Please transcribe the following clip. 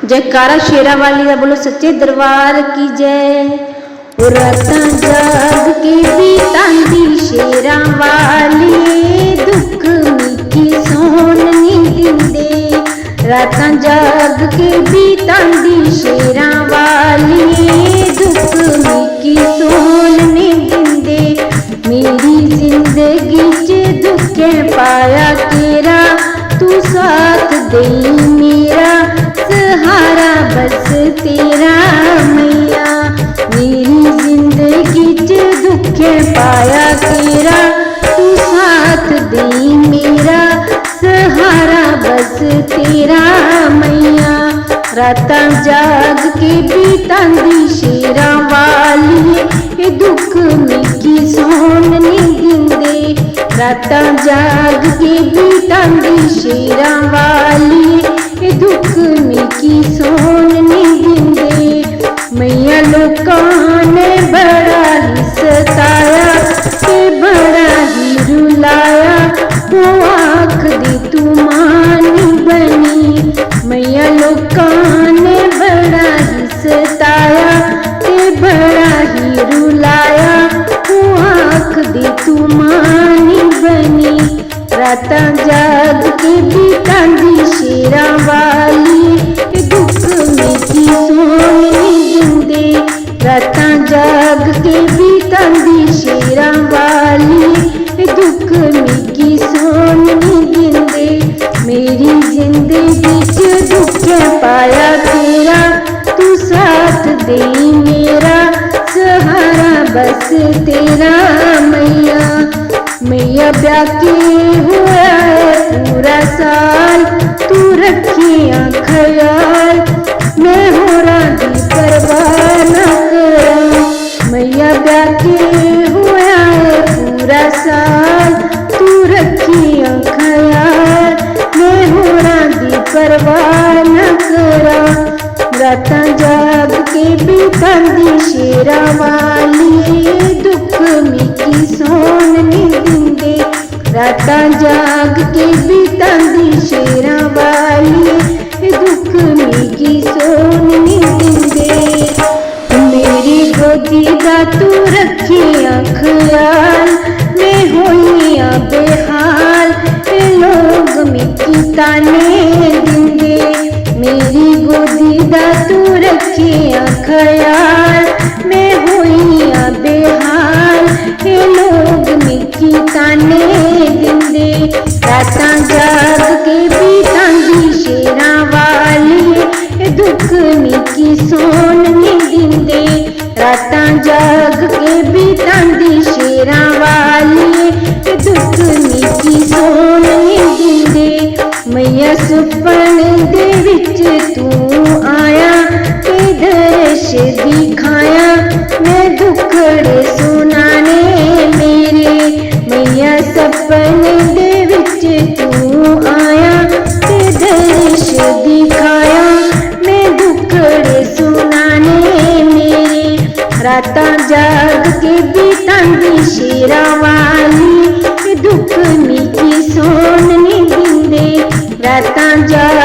जयकारा शेरा वाली का बोलो सच्चे दरबार की जय। रातां जाग के बीतांदी शेरा वाली दुख मिकी सोन नी दिंदे। रातां जाग के बीतांदी शेरा वाली दुख मिकी सोन नी दिंदे। मेरी जिंदगी च दुखे पाया तेरा तू साथ दई मेरा सहारा बस तेरा मैया। मेरी जिंदगी च दुखे पाया तेरा तू साथ दई मेरा सहारा बस तेरा मैया। रातां जाग के बीतांदी शेरा वाली ये दुख मिकी सोन नी दिंदे। रातां जाग के बीतांदी शेरा वाली ये दुख मिकी सोन नी दिंदे। मैया लोकां ने बड़ा ही सताया ते बड़ा ही रुलाया वो आखदी तू मां नी बनी। मैया लोकां ने बड़ा ही सताया ते बड़ा ही रुलाया वो आखदी तू मां नी बनी। रातां जाग के बीतांदी शेरा वाली ये दुख मिकी सोन नी दिंदे। रातां जाग के बीतांदी शेरा वाली ये दुख मिकी सोन नी दिंदे। मेरी जिंदगी च दुखे पाया तेरा तू साथ दई मेरा सहारा बस तेरा मैया। मैया ब्याह के हुआ है पूरा साल तू रखिया ख्याल मैं होरा दी परवाह न करा। मैया ब्याह के हुआ है पूरा साल तू रखिया ख्याल मैं होरा दी परवाह न करा। रातां जाग के बीतांदी शेरा वाली दुख मिकी सोन नी दिंदे। रातां जाग के बीतांदी शेरा वाली दुख मिकी सोन नी दिंदे। मेरी गोदी दा तू रखिया ख्याल मैं होइया बेहाल ए लोग मिकी ताने दिंदे। मेरी गोदी दा तू रखिया ख्याल मैं होइया बेहाल ए लोग मिकी ताने दिंदे। रातां जाग के बीतांदी शेरा वाली दुख मिकी सोन नी दिंदे। रातां जाग के बीतांदी शेरा वाली दुख मिकी सोन नी दिंदे। मैया सुपन दे विच तू आया ते दर्श दिखाया मैं दुखड़े सुनाने मेरे। मैया सपन दे विच तू आया ते दर्श दिखाया मैं दुखड़े सुनाने मेरे। रातां जाग के बीतांदी शेरा वाली दुख मिकी सोन नी दिंदे। रातां जाग